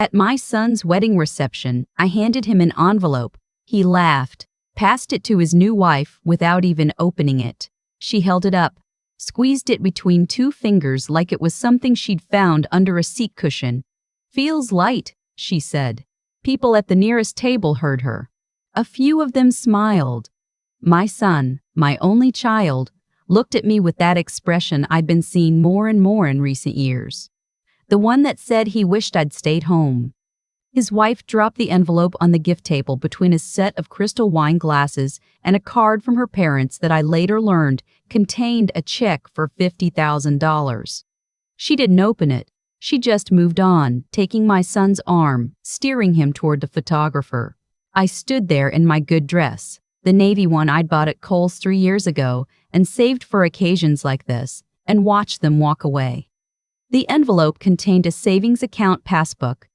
At my son's wedding reception, I handed him an envelope. He laughed, passed it to his new wife without even opening it. She held it up, squeezed it between two fingers like it was something she'd found under a seat cushion. "Feels light," she said. People at the nearest table heard her. A few of them smiled. My son, my only child, looked at me with that expression I'd been seeing more and more in recent years. The one that said he wished I'd stayed home. His wife dropped the envelope on the gift table between a set of crystal wine glasses and a card from her parents that I later learned contained a check for $50,000. She didn't open it. She just moved on, taking my son's arm, steering him toward the photographer. I stood there in my good dress, the navy one I'd bought at Kohl's 3 years ago and saved for occasions like this, and watched them walk away. The envelope contained a savings account passbook,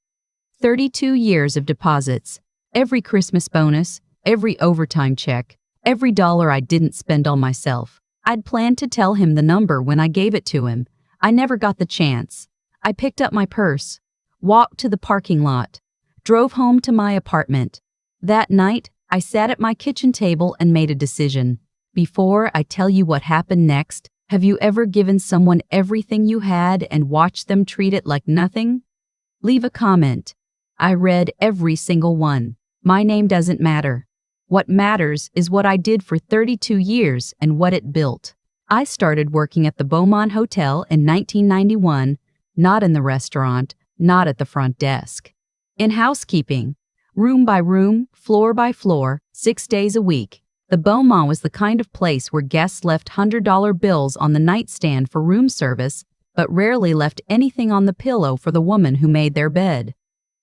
32 years of deposits, every Christmas bonus, every overtime check, every dollar I didn't spend on myself. I'd planned to tell him the number when I gave it to him. I never got the chance. I picked up my purse, walked to the parking lot, drove home to my apartment. That night, I sat at my kitchen table and made a decision. Before I tell you what happened next, have you ever given someone everything you had and watched them treat it like nothing? Leave a comment. I read every single one. My name doesn't matter. What matters is what I did for 32 years and what it built. I started working at the Beaumont Hotel in 1991, not in the restaurant, not at the front desk. In housekeeping, room by room, floor by floor, 6 days a week. The Beaumont was the kind of place where guests left $100 bills on the nightstand for room service, but rarely left anything on the pillow for the woman who made their bed.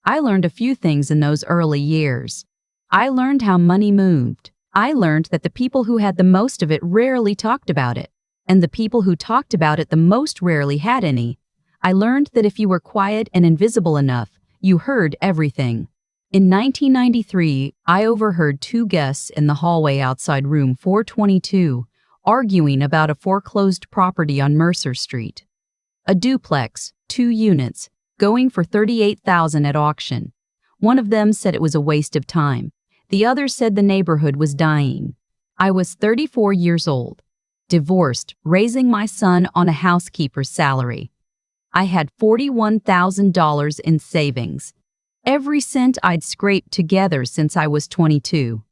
I learned a few things in those early years. I learned how money moved. I learned that the people who had the most of it rarely talked about it, and the people who talked about it the most rarely had any. I learned that if you were quiet and invisible enough, you heard everything. In 1993, I overheard 2 guests in the hallway outside room 422 arguing about a foreclosed property on Mercer Street. A duplex, 2 units, going for $38,000 at auction. One of them said it was a waste of time. The other said the neighborhood was dying. I was 34 years old, divorced, raising my son on a housekeeper's salary. I had $41,000 in savings. Every cent I'd scraped together since I was 22.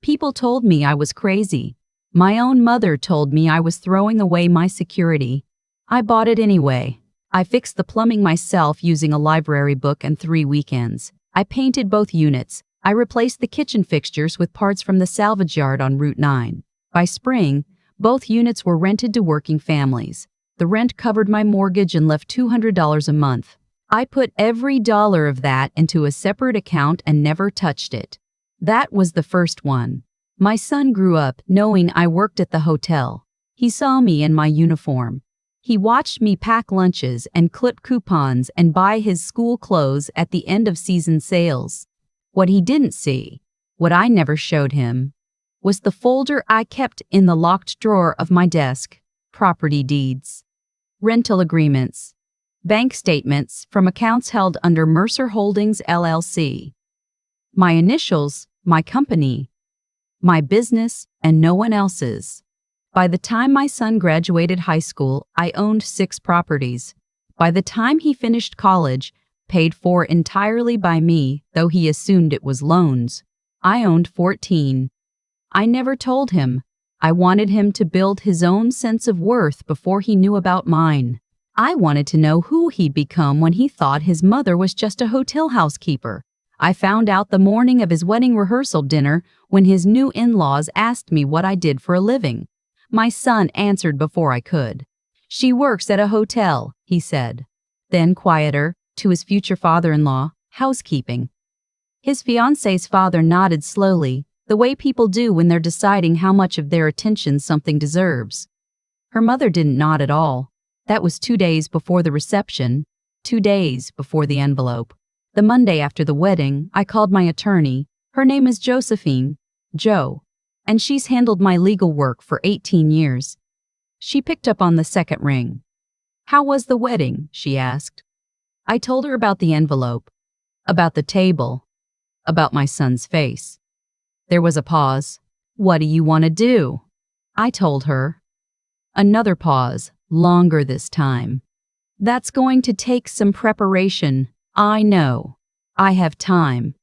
People told me I was crazy. My own mother told me I was throwing away my security. I bought it anyway. I fixed the plumbing myself using a library book and 3 weekends. I painted both units. I replaced the kitchen fixtures with parts from the salvage yard on Route 9. By spring, both units were rented to working families. The rent covered my mortgage and left $200 a month. I put every dollar of that into a separate account and never touched it. That was the first one. My son grew up knowing I worked at the hotel. He saw me in my uniform. He watched me pack lunches and clip coupons and buy his school clothes at the end of season sales. What he didn't see, what I never showed him, was the folder I kept in the locked drawer of my desk: property deeds, rental agreements, bank statements from accounts held under Mercer Holdings, LLC. My initials, my company, my business, and no one else's. By the time my son graduated high school, I owned 6 properties. By the time he finished college, paid for entirely by me, though he assumed it was loans, I owned 14. I never told him. I wanted him to build his own sense of worth before he knew about mine. I wanted to know who he'd become when he thought his mother was just a hotel housekeeper. I found out the morning of his wedding rehearsal dinner when his new in-laws asked me what I did for a living. My son answered before I could. "She works at a hotel," he said. Then, quieter, to his future father-in-law, "housekeeping." His fiancée's father nodded slowly, the way people do when they're deciding how much of their attention something deserves. Her mother didn't nod at all. That was 2 days before the reception, 2 days before the envelope. The Monday after the wedding, I called my attorney. Her name is Josephine, Jo, and she's handled my legal work for 18 years. She picked up on the second ring. "How was the wedding?" she asked. I told her about the envelope. About the table. About my son's face. There was a pause. What do you want to do? I told her. Another pause, longer this time. That's going to take some preparation. I know. I have time.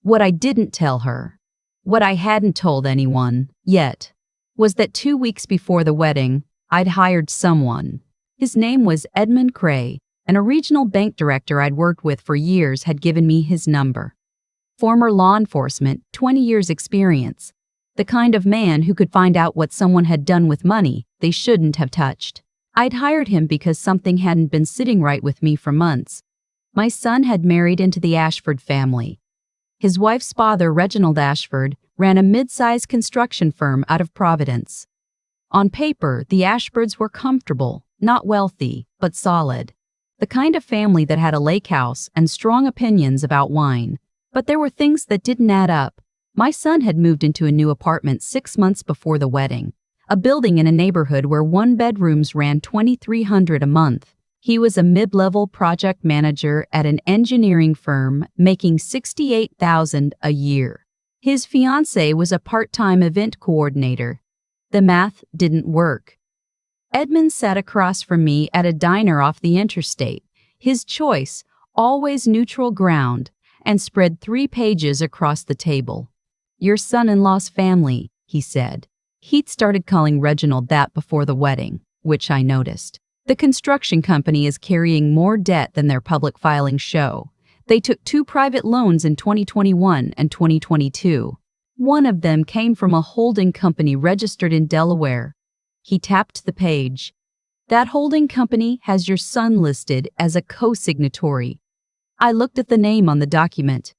What I didn't tell her, what I hadn't told anyone yet, was that 2 weeks before the wedding, I'd hired someone. His name was Edmund Cray, and a regional bank director I'd worked with for years had given me his number. Former law enforcement, 20 years experience. The kind of man who could find out what someone had done with money they shouldn't have touched. I'd hired him because something hadn't been sitting right with me for months. My son had married into the Ashford family. His wife's father, Reginald Ashford, ran a mid-sized construction firm out of Providence. On paper, the Ashfords were comfortable, not wealthy, but solid. The kind of family that had a lake house and strong opinions about wine. But there were things that didn't add up. My son had moved into a new apartment 6 months before the wedding. A building in a neighborhood where one-bedrooms ran $2,300 a month. He was a mid-level project manager at an engineering firm making $68,000 a year. His fiancée was a part-time event coordinator. The math didn't work. Edmund sat across from me at a diner off the interstate. His choice, always neutral ground, and spread 3 pages across the table. Your son-in-law's family, he said. He'd started calling Reginald that before the wedding, which I noticed. The construction company is carrying more debt than their public filings show. They took 2 private loans in 2021 and 2022. One of them came from a holding company registered in Delaware. He tapped the page. That holding company has your son listed as a co-signatory. I looked at the name on the document.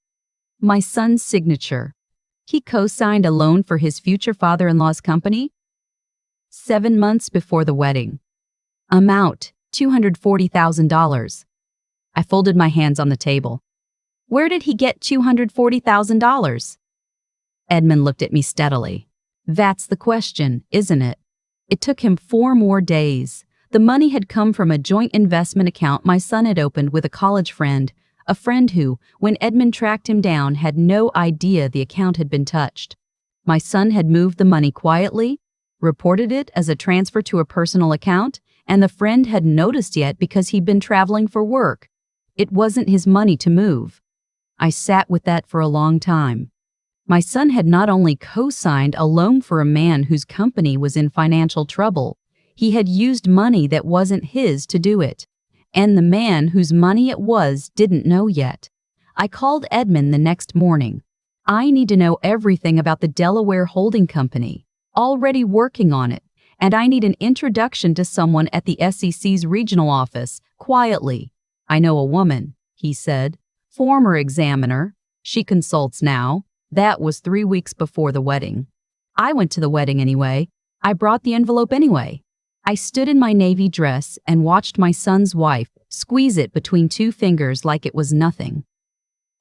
My son's signature. He co-signed a loan for his future father-in-law's company? 7 months before the wedding. Amount, $240,000. I folded my hands on the table. Where did he get $240,000? Edmund looked at me steadily. That's the question, isn't it? It took him 4 more days. The money had come from a joint investment account my son had opened with a college friend, a friend who, when Edmund tracked him down, had no idea the account had been touched. My son had moved the money quietly, reported it as a transfer to a personal account, and the friend hadn't noticed yet because he'd been traveling for work. It wasn't his money to move. I sat with that for a long time. My son had not only co-signed a loan for a man whose company was in financial trouble, he had used money that wasn't his to do it. And the man whose money it was didn't know yet. I called Edmund the next morning. I need to know everything about the Delaware holding company, already working on it, and I need an introduction to someone at the SEC's regional office, quietly. I know a woman, he said, former examiner. She consults now. That was 3 weeks before the wedding. I went to the wedding anyway. I brought the envelope anyway. I stood in my navy dress and watched my son's wife squeeze it between 2 fingers like it was nothing.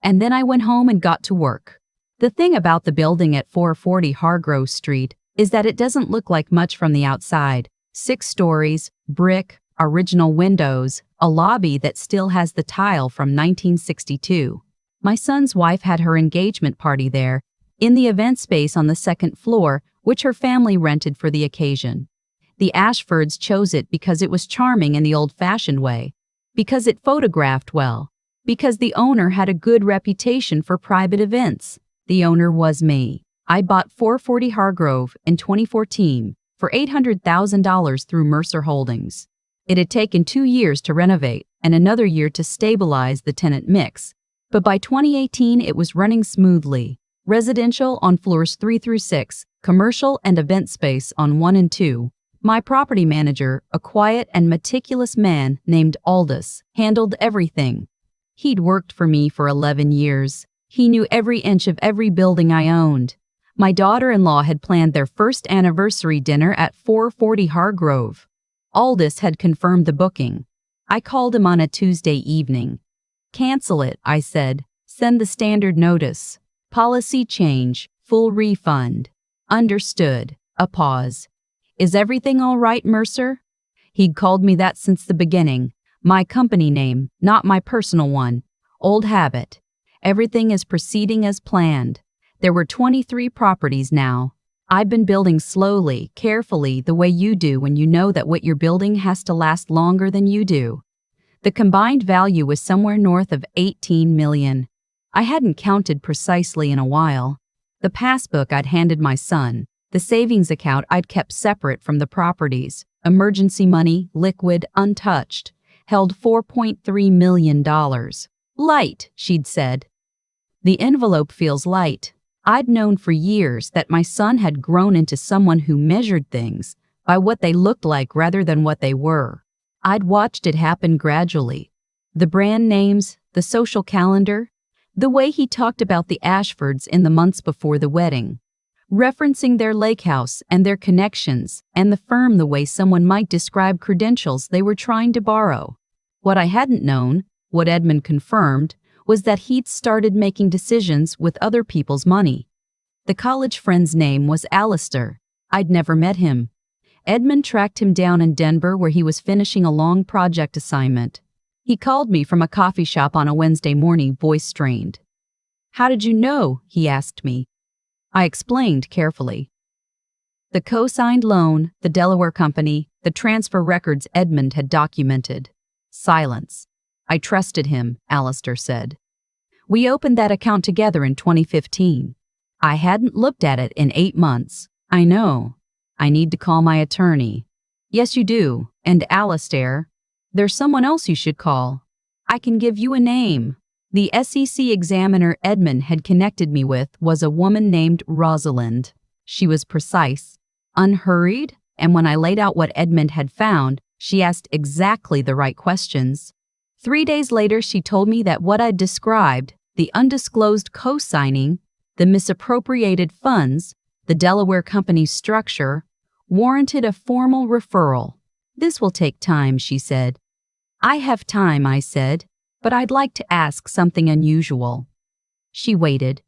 And then I went home and got to work. The thing about the building at 440 Hargrove Street is that it doesn't look like much from the outside. 6 stories, brick, original windows, a lobby that still has the tile from 1962. My son's wife had her engagement party there, in the event space on the 2nd floor, which her family rented for the occasion. The Ashfords chose it because it was charming in the old-fashioned way, because it photographed well, because the owner had a good reputation for private events. The owner was me. I bought 440 Hargrove in 2014 for $800,000 through Mercer Holdings. It had taken 2 years to renovate and another year to stabilize the tenant mix, but by 2018 it was running smoothly. Residential on floors 3 through 6, commercial and event space on 1 and 2. My property manager, a quiet and meticulous man named Aldous, handled everything. He'd worked for me for 11 years. He knew every inch of every building I owned. My daughter-in-law had planned their first anniversary dinner at 440 Hargrove. Aldous had confirmed the booking. I called him on a Tuesday evening. Cancel it, I said. Send the standard notice. Policy change, full refund. Understood. A pause. Is everything all right, Mercer? He'd called me that since the beginning. My company name, not my personal one. Old habit. Everything is proceeding as planned. There were 23 properties now. I've been building slowly, carefully, the way you do when you know that what you're building has to last longer than you do. The combined value was somewhere north of 18 million. I hadn't counted precisely in a while. The passbook I'd handed my son, the savings account I'd kept separate from the properties, emergency money, liquid, untouched, held $4.3 million. Light, she'd said. The envelope feels light. I'd known for years that my son had grown into someone who measured things by what they looked like rather than what they were. I'd watched it happen gradually. The brand names, the social calendar, the way he talked about the Ashfords in the months before the wedding, referencing their lake house and their connections, and the firm the way someone might describe credentials they were trying to borrow. What I hadn't known, what Edmund confirmed, was that he'd started making decisions with other people's money. The college friend's name was Alistair. I'd never met him. Edmund tracked him down in Denver where he was finishing a long project assignment. He called me from a coffee shop on a Wednesday morning, voice strained. "How did you know?" he asked me. I explained carefully. The co-signed loan, the Delaware company, the transfer records Edmund had documented. Silence. "I trusted him," Alistair said. "We opened that account together in 2015. I hadn't looked at it in 8 months. I know. I need to call my attorney." "Yes, you do. And Alistair, there's someone else you should call. I can give you a name." The SEC examiner Edmund had connected me with was a woman named Rosalind. She was precise, unhurried, and when I laid out what Edmund had found, she asked exactly the right questions. 3 days later, she told me that what I'd described, the undisclosed co-signing, the misappropriated funds, the Delaware company's structure, warranted a formal referral. "This will take time," she said. "I have time," I said, "but I'd like to ask something unusual." She waited.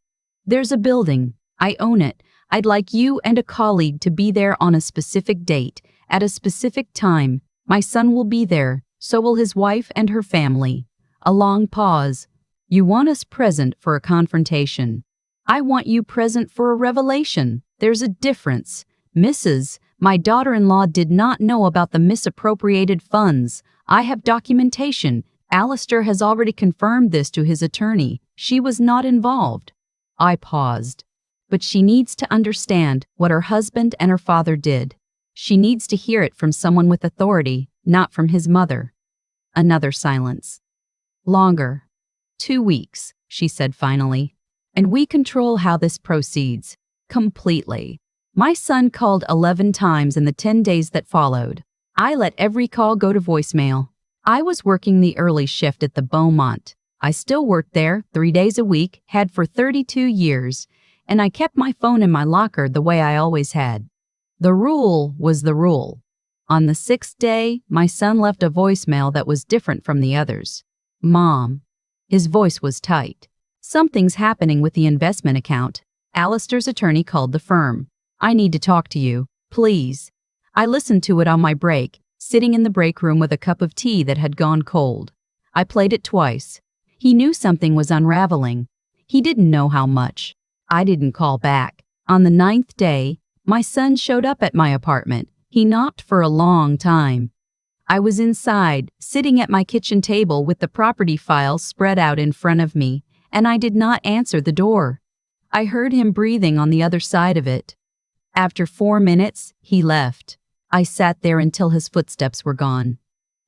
"There's a building. I own it. I'd like you and a colleague to be there on a specific date, at a specific time. My son will be there. So will his wife and her family." A long pause. "You want us present for a confrontation. I want you present for a revelation. There's a difference. Mrs. My daughter-in-law did not know about the misappropriated funds. I have documentation. Alistair has already confirmed this to his attorney. She was not involved." I paused. "But she needs to understand what her husband and her father did. She needs to hear it from someone with authority, not from his mother." Another silence. "Longer. 2 weeks," she said finally. "And we control how this proceeds. Completely." My son called 11 times in the 10 days that followed. I let every call go to voicemail. I was working the early shift at the Beaumont. I still worked there 3 days a week, had for 32 years, and I kept my phone in my locker the way I always had. The rule was the rule. On the 6th day, my son left a voicemail that was different from the others. "Mom." His voice was tight. "Something's happening with the investment account. Alistair's attorney called the firm. I need to talk to you, please." I listened to it on my break, sitting in the break room with a cup of tea that had gone cold. I played it twice. He knew something was unraveling. He didn't know how much. I didn't call back. On the 9th day, my son showed up at my apartment. He knocked for a long time. I was inside, sitting at my kitchen table with the property files spread out in front of me, and I did not answer the door. I heard him breathing on the other side of it. After 4 minutes, he left. I sat there until his footsteps were gone.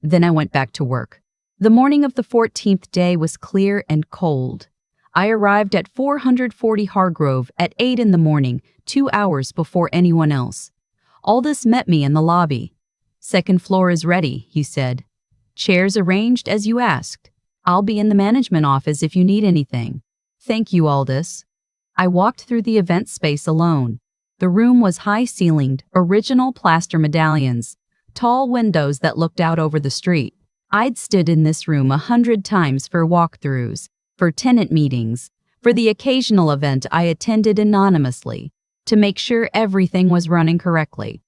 Then I went back to work. The morning of the 14th day was clear and cold. I arrived at 440 Hargrove at 8 in the morning, 2 hours before anyone else. Aldous met me in the lobby. "Second floor is ready," he said. "Chairs arranged as you asked. I'll be in the management office if you need anything." "Thank you, Aldous." I walked through the event space alone. The room was high-ceilinged, original plaster medallions, tall windows that looked out over the street. I'd stood in this room 100 times for walkthroughs, for tenant meetings, for the occasional event I attended anonymously, to make sure everything was running correctly.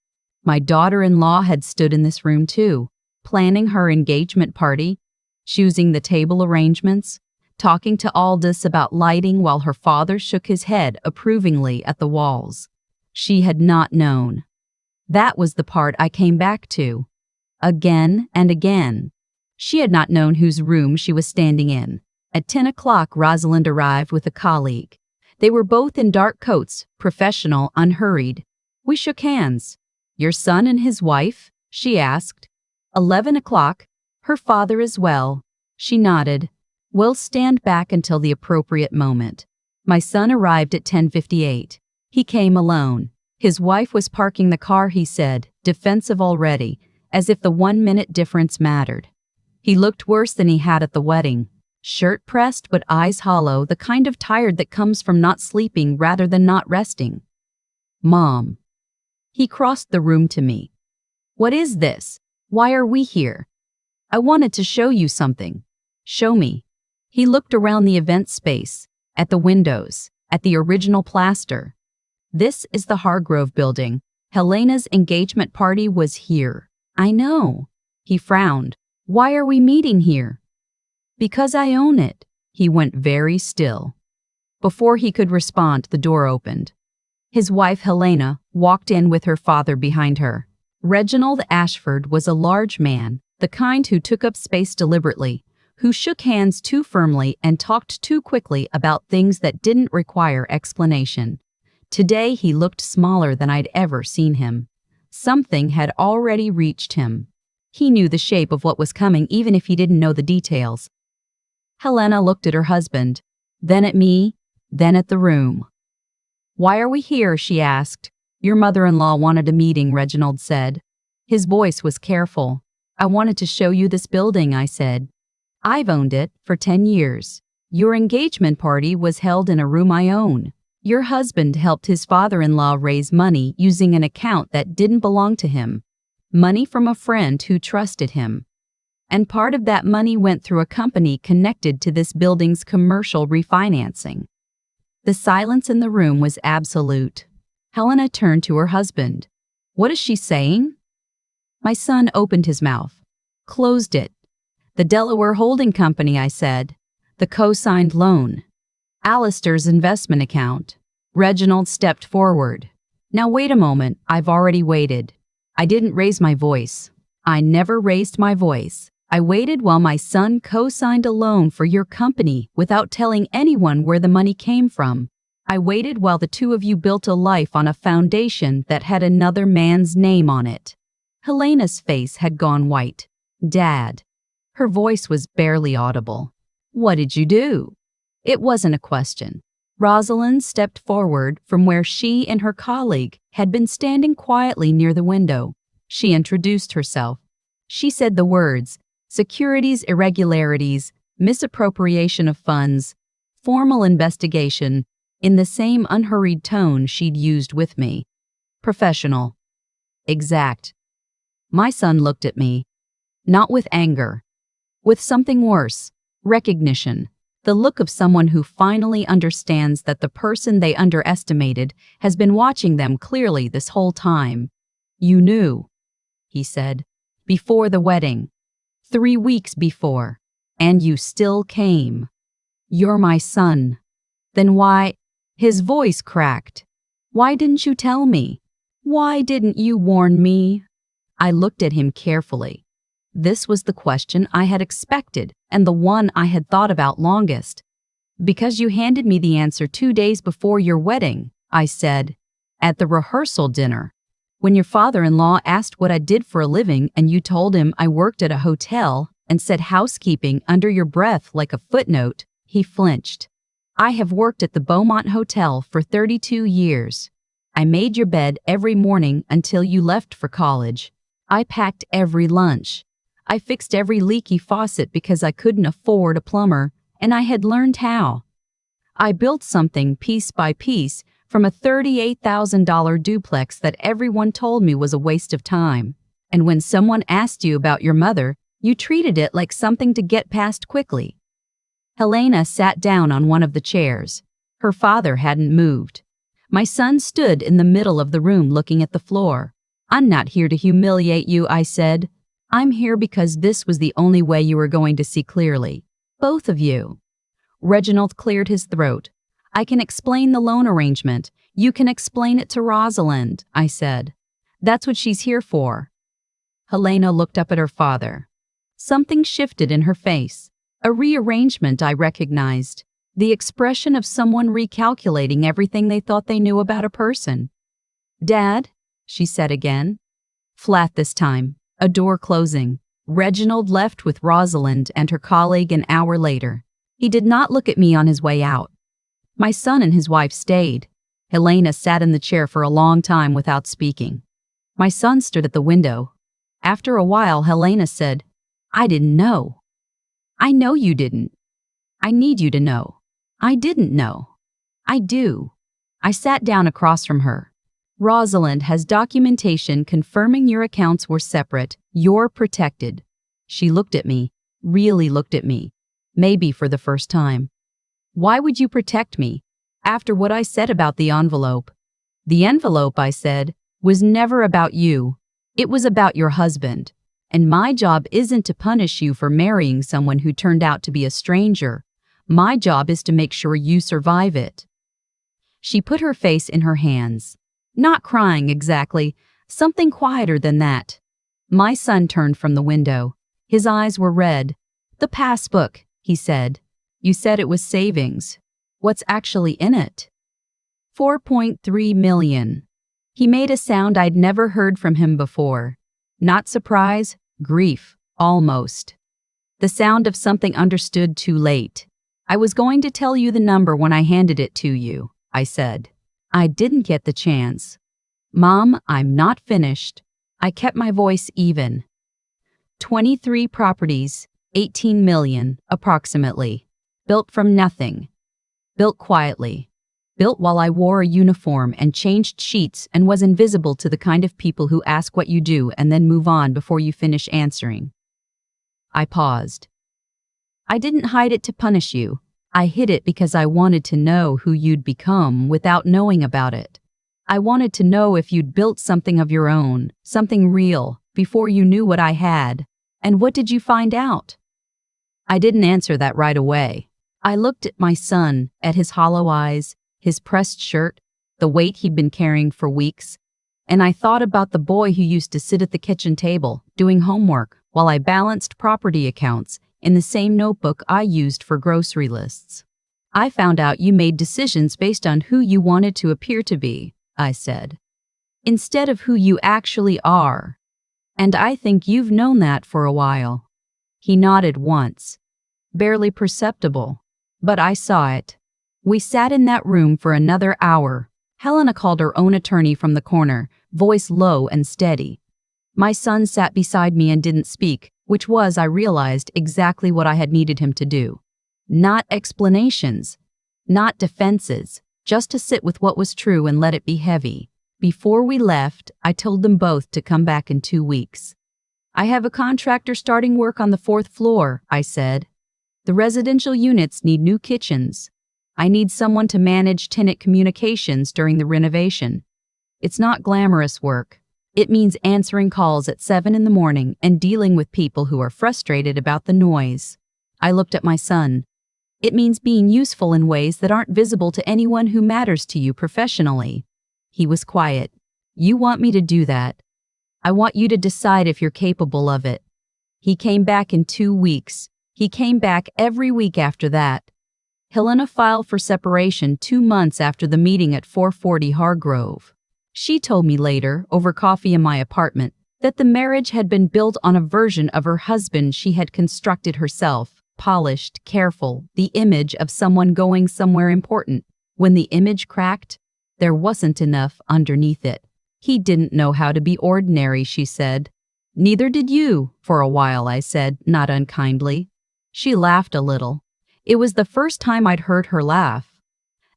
My daughter-in-law had stood in this room too, planning her engagement party, choosing the table arrangements, talking to Aldous about lighting while her father shook his head approvingly at the walls. She had not known. That was the part I came back to. Again and again. She had not known whose room she was standing in. At 10 o'clock, Rosalind arrived with a colleague. They were both in dark coats, professional, unhurried. We shook hands. "Your son and his wife?" she asked. 11 o'clock. "Her father as well." She nodded. "We'll stand back until the appropriate moment." My son arrived at 10:58. He came alone. His wife was parking the car, he said, defensive already, as if the 1-minute difference mattered. He looked worse than he had at the wedding. Shirt pressed but eyes hollow, the kind of tired that comes from not sleeping rather than not resting. "Mom." He crossed the room to me. "What is this? Why are we here?" "I wanted to show you something." "Show me." He looked around the event space, at the windows, at the original plaster. "This is the Hargrove building. Helena's engagement party was here." "I know." He frowned. "Why are we meeting here?" "Because I own it." He went very still. Before he could respond, the door opened. His wife, Helena, walked in with her father behind her. Reginald Ashford was a large man, the kind who took up space deliberately, who shook hands too firmly and talked too quickly about things that didn't require explanation. Today he looked smaller than I'd ever seen him. Something had already reached him. He knew the shape of what was coming even if he didn't know the details. Helena looked at her husband, then at me, then at the room. "Why are we here?" she asked. "Your mother-in-law wanted a meeting," Reginald said. His voice was careful. "I wanted to show you this building," I said. "I've owned it for 10 years. Your engagement party was held in a room I own. Your husband helped his father-in-law raise money using an account that didn't belong to him. Money from a friend who trusted him. And part of that money went through a company connected to this building's commercial refinancing." The silence in the room was absolute. Helena turned to her husband. "What is she saying?" My son opened his mouth, closed it. "The Delaware Holding Company," I said. "The co-signed loan. Alistair's investment account." Reginald stepped forward. "Now wait a moment, I've already waited." I didn't raise my voice. I never raised my voice. I waited while my son co-signed a loan for your company without telling anyone where the money came from. I waited while the two of you built a life on a foundation that had another man's name on it. Helena's face had gone white. "Dad." Her voice was barely audible. "What did you do?" It wasn't a question. Rosalind stepped forward from where she and her colleague had been standing quietly near the window. She introduced herself. She said the words, "securities irregularities, misappropriation of funds, formal investigation," in the same unhurried tone she'd used with me. "Professional." "Exact." My son looked at me, not with anger, with something worse, recognition. The look of someone who finally understands that the person they underestimated has been watching them clearly this whole time. "You knew," he said, "before the wedding. 3 weeks before. And you still came. You're my son. Then why—" His voice cracked. "Why didn't you tell me? Why didn't you warn me?" I looked at him carefully. This was the question I had expected and the one I had thought about longest. "Because you handed me the answer 2 days before your wedding," I said, "at the rehearsal dinner. When your father-in-law asked what I did for a living and you told him I worked at a hotel and said housekeeping under your breath like a footnote, he flinched. I have worked at the Beaumont Hotel for 32 years. I made your bed every morning until you left for college. I packed every lunch. I fixed every leaky faucet because I couldn't afford a plumber, and I had learned how. I built something piece by piece from a $38,000 duplex that everyone told me was a waste of time. And when someone asked you about your mother, you treated it like something to get past quickly." Helena sat down on one of the chairs. Her father hadn't moved. My son stood in the middle of the room looking at the floor. "I'm not here to humiliate you," I said. "I'm here because this was the only way you were going to see clearly. Both of you. Reginald cleared his throat. I can explain the loan arrangement. You can explain it to Rosalind, I said. That's what she's here for. Helena looked up at her father. Something shifted in her face. A rearrangement I recognized. The expression of someone recalculating everything they thought they knew about a person. Dad, she said again. Flat this time, a door closing. Reginald left with Rosalind and her colleague an hour later. He did not look at me on his way out. My son and his wife stayed. Helena sat in the chair for a long time without speaking. My son stood at the window. After a while, Helena said, I didn't know. I know you didn't. I need you to know. I didn't know. I do. I sat down across from her. Rosalind has documentation confirming your accounts were separate. You're protected. She looked at me, really looked at me, maybe for the first time. Why would you protect me? After what I said about the envelope. The envelope, I said, was never about you. It was about your husband. And my job isn't to punish you for marrying someone who turned out to be a stranger. My job is to make sure you survive it. She put her face in her hands. Not crying exactly, something quieter than that. My son turned from the window. His eyes were red. The passbook, he said. You said it was savings. What's actually in it? 4.3 million. He made a sound I'd never heard from him before. Not surprise, grief, almost. The sound of something understood too late. I was going to tell you the number when I handed it to you, I said. I didn't get the chance. Mom, I'm not finished. I kept my voice even. 23 properties, 18 million, approximately. Built from nothing. Built quietly. Built while I wore a uniform and changed sheets and was invisible to the kind of people who ask what you do and then move on before you finish answering. I paused. I didn't hide it to punish you. I hid it because I wanted to know who you'd become without knowing about it. I wanted to know if you'd built something of your own, something real, before you knew what I had. And what did you find out? I didn't answer that right away. I looked at my son, at his hollow eyes, his pressed shirt, the weight he'd been carrying for weeks, and I thought about the boy who used to sit at the kitchen table, doing homework, while I balanced property accounts in the same notebook I used for grocery lists. I found out you made decisions based on who you wanted to appear to be, I said, instead of who you actually are. And I think you've known that for a while. He nodded once. Barely perceptible, but I saw it. We sat in that room for another hour. Helena called her own attorney from the corner, voice low and steady. My son sat beside me and didn't speak, which was, I realized, exactly what I had needed him to do. Not explanations, not defenses, just to sit with what was true and let it be heavy. Before we left, I told them both to come back in 2 weeks. I have a contractor starting work on the 4th floor, I said. The residential units need new kitchens. I need someone to manage tenant communications during the renovation. It's not glamorous work. It means answering calls at 7 in the morning and dealing with people who are frustrated about the noise. I looked at my son. It means being useful in ways that aren't visible to anyone who matters to you professionally. He was quiet. You want me to do that? I want you to decide if you're capable of it. He came back in 2 weeks. He came back every week after that. Helena filed for separation 2 months after the meeting at 440 Hargrove. She told me later, over coffee in my apartment, that the marriage had been built on a version of her husband she had constructed herself, polished, careful, the image of someone going somewhere important. When the image cracked, there wasn't enough underneath it. He didn't know how to be ordinary, she said. Neither did you, for a while, I said, not unkindly. She laughed a little. It was the first time I'd heard her laugh.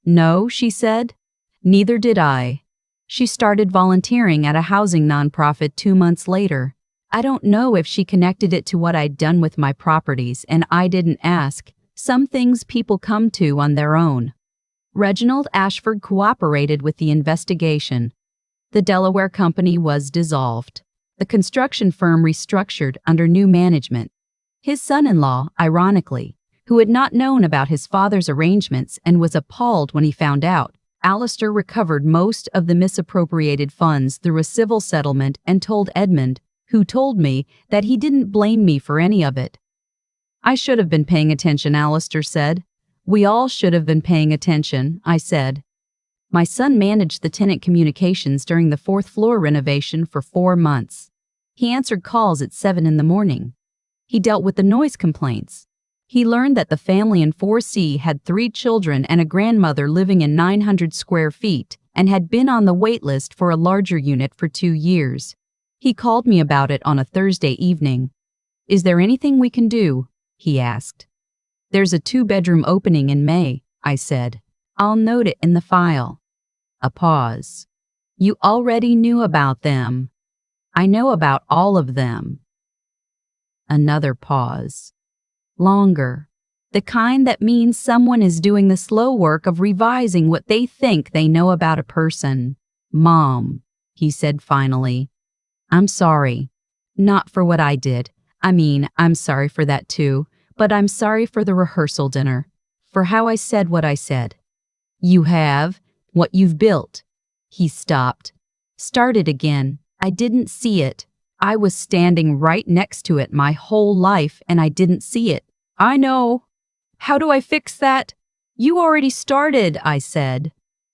No, she said. Neither did I. She started volunteering at a housing nonprofit 2 months later. I don't know if she connected it to what I'd done with my properties, and I didn't ask. Some things people come to on their own. Reginald Ashford cooperated with the investigation. The Delaware company was dissolved. The construction firm restructured under new management. His son-in-law, ironically, who had not known about his father's arrangements and was appalled when he found out. Alistair recovered most of the misappropriated funds through a civil settlement and told Edmund, who told me that he didn't blame me for any of it. I should have been paying attention, Alistair said. We all should have been paying attention, I said. My son managed the tenant communications during the fourth floor renovation for 4 months. He answered calls at 7 in the morning. He dealt with the noise complaints. He learned that the family in 4C had 3 children and a grandmother living in 900 square feet and had been on the wait list for a larger unit for 2 years. He called me about it on a Thursday evening. Is there anything we can do? He asked. There's a 2-bedroom opening in May, I said. I'll note it in the file. A pause. You already knew about them. I know about all of them. Another pause. Longer. The kind that means someone is doing the slow work of revising what they think they know about a person. Mom, he said finally. I'm sorry. Not for what I did. I mean, I'm sorry for that too, but I'm sorry for the rehearsal dinner, for how I said what I said. You have what you've built. He stopped. Started again. I didn't see it. I was standing right next to it my whole life and I didn't see it. I know. How do I fix that? You already started, I said.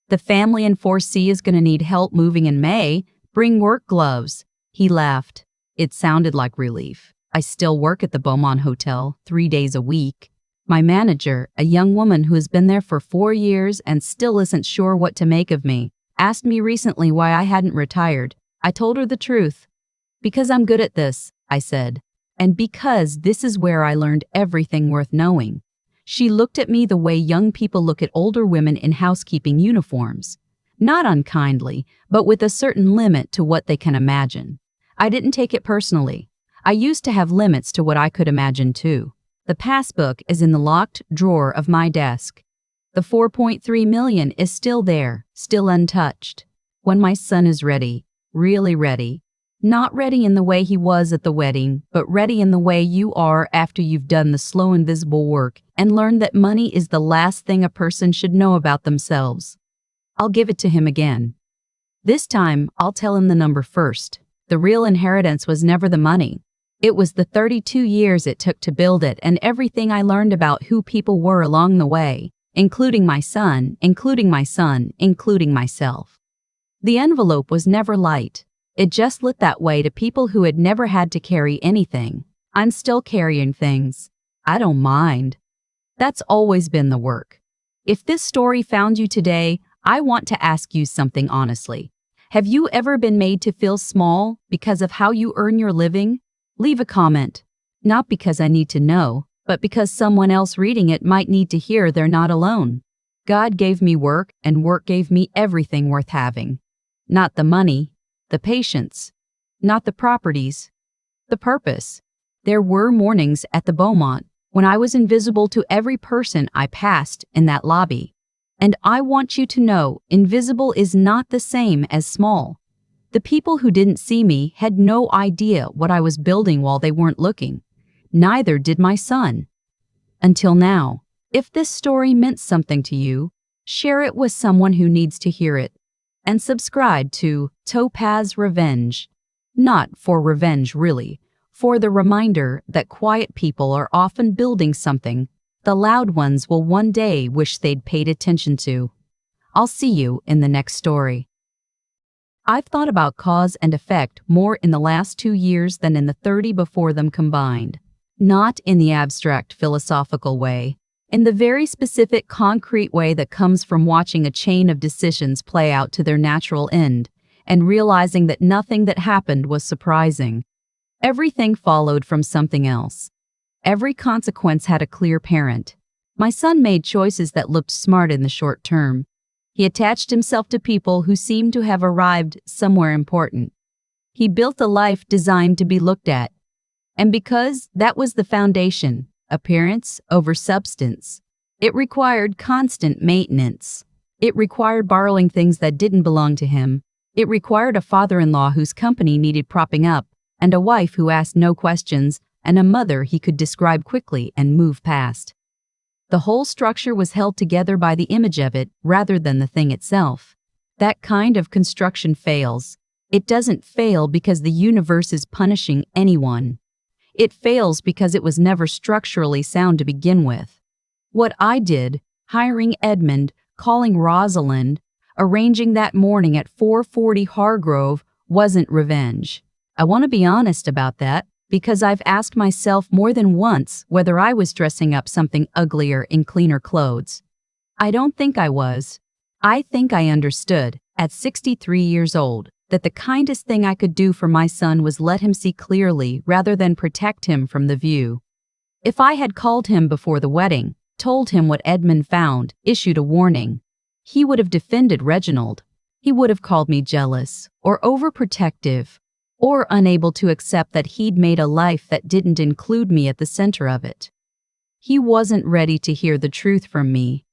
The family in 4C is going to need help moving in May. Bring work gloves. He laughed. It sounded like relief. I still work at the Beaumont Hotel 3 days a week. My manager, a young woman who has been there for 4 years and still isn't sure what to make of me, asked me recently why I hadn't retired. I told her the truth. Because I'm good at this, I said, and because this is where I learned everything worth knowing. She looked at me the way young people look at older women in housekeeping uniforms. Not unkindly, but with a certain limit to what they can imagine. I didn't take it personally. I used to have limits to what I could imagine too. The passbook is in the locked drawer of my desk. The $4.3 million is still there, still untouched. When my son is ready, really ready, not ready in the way he was at the wedding, but ready in the way you are after you've done the slow invisible work and learned that money is the last thing a person should know about themselves. I'll give it to him again. This time, I'll tell him the number first. The real inheritance was never the money. It was the 32 years it took to build it and everything I learned about who people were along the way, including my son, including myself. The envelope was never light. It just lit that way to people who had never had to carry anything. I'm still carrying things. I don't mind. That's always been the work. If this story found you today, I want to ask you something honestly. Have you ever been made to feel small because of how you earn your living? Leave a comment. Not because I need to know, but because someone else reading it might need to hear they're not alone. God gave me work, and work gave me everything worth having. Not the money, the patience, not the properties, the purpose. There were mornings at the Beaumont when I was invisible to every person I passed in that lobby. And I want you to know, invisible is not the same as small. The people who didn't see me had no idea what I was building while they weren't looking. Neither did my son. Until now. If this story meant something to you, share it with someone who needs to hear it. And subscribe to Topaz Revenge. Not for revenge, really, for the reminder that quiet people are often building something the loud ones will one day wish they'd paid attention to. I'll see you in the next story. I've thought about cause and effect more in the last 2 years than in the 30 before them combined. Not in the abstract philosophical way, in the very specific concrete way that comes from watching a chain of decisions play out to their natural end and realizing that nothing that happened was surprising. Everything followed from something else. Every consequence had a clear parent. My son made choices that looked smart in the short term. He attached himself to people who seemed to have arrived somewhere important. He built a life designed to be looked at. And because that was the foundation, appearance over substance, it required constant maintenance. It required borrowing things that didn't belong to him. It required a father-in-law whose company needed propping up, and a wife who asked no questions, and a mother he could describe quickly and move past. The whole structure was held together by the image of it rather than the thing itself. That kind of construction fails. It doesn't fail because the universe is punishing anyone. It fails because it was never structurally sound to begin with. What I did, hiring Edmund, calling Rosalind, arranging that morning at 440 Hargrove, wasn't revenge. I want to be honest about that, because I've asked myself more than once whether I was dressing up something uglier in cleaner clothes. I don't think I was. I think I understood, at 63 years old, that the kindest thing I could do for my son was let him see clearly rather than protect him from the view. If I had called him before the wedding, told him what Edmund found, issued a warning, he would have defended Reginald. He would have called me jealous, or overprotective, or unable to accept that he'd made a life that didn't include me at the center of it. He wasn't ready to hear the truth from me.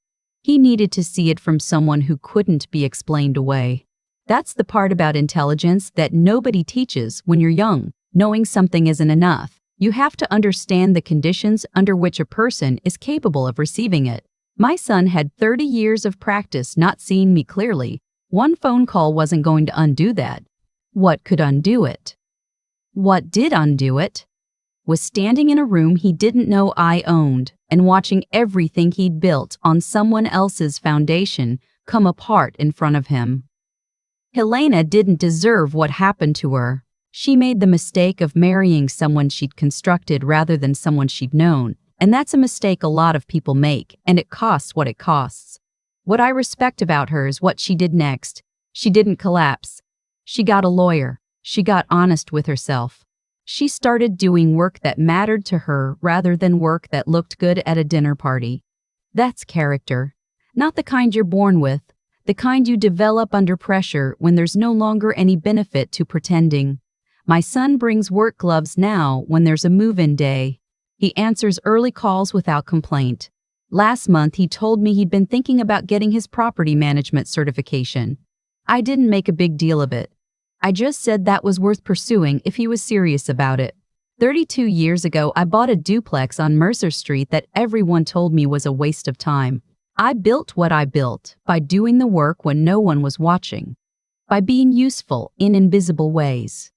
He needed to see it from someone who couldn't be explained away. That's the part about intelligence that nobody teaches when you're young. Knowing something isn't enough. You have to understand the conditions under which a person is capable of receiving it. My son had 30 years of practice not seeing me clearly. One phone call wasn't going to undo that. What could undo it? What did undo it? Was standing in a room he didn't know I owned and watching everything he'd built on someone else's foundation come apart in front of him. Helena didn't deserve what happened to her. She made the mistake of marrying someone she'd constructed rather than someone she'd known, and that's a mistake a lot of people make, and it costs what it costs. What I respect about her is what she did next. She didn't collapse. She got a lawyer. She got honest with herself. She started doing work that mattered to her rather than work that looked good at a dinner party. That's character. Not the kind you're born with, the kind you develop under pressure when there's no longer any benefit to pretending. My son brings work gloves now when there's a move-in day. He answers early calls without complaint. Last month he told me he'd been thinking about getting his property management certification. I didn't make a big deal of it. I just said that was worth pursuing if he was serious about it. 32 years ago I bought a duplex on Mercer Street that everyone told me was a waste of time. I built what I built by doing the work when no one was watching, by being useful in invisible ways,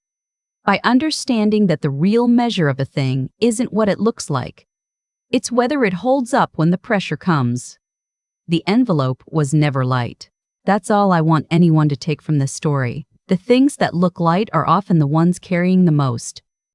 by understanding that the real measure of a thing isn't what it looks like. It's whether it holds up when the pressure comes. The envelope was never light. That's all I want anyone to take from this story. The things that look light are often the ones carrying the most.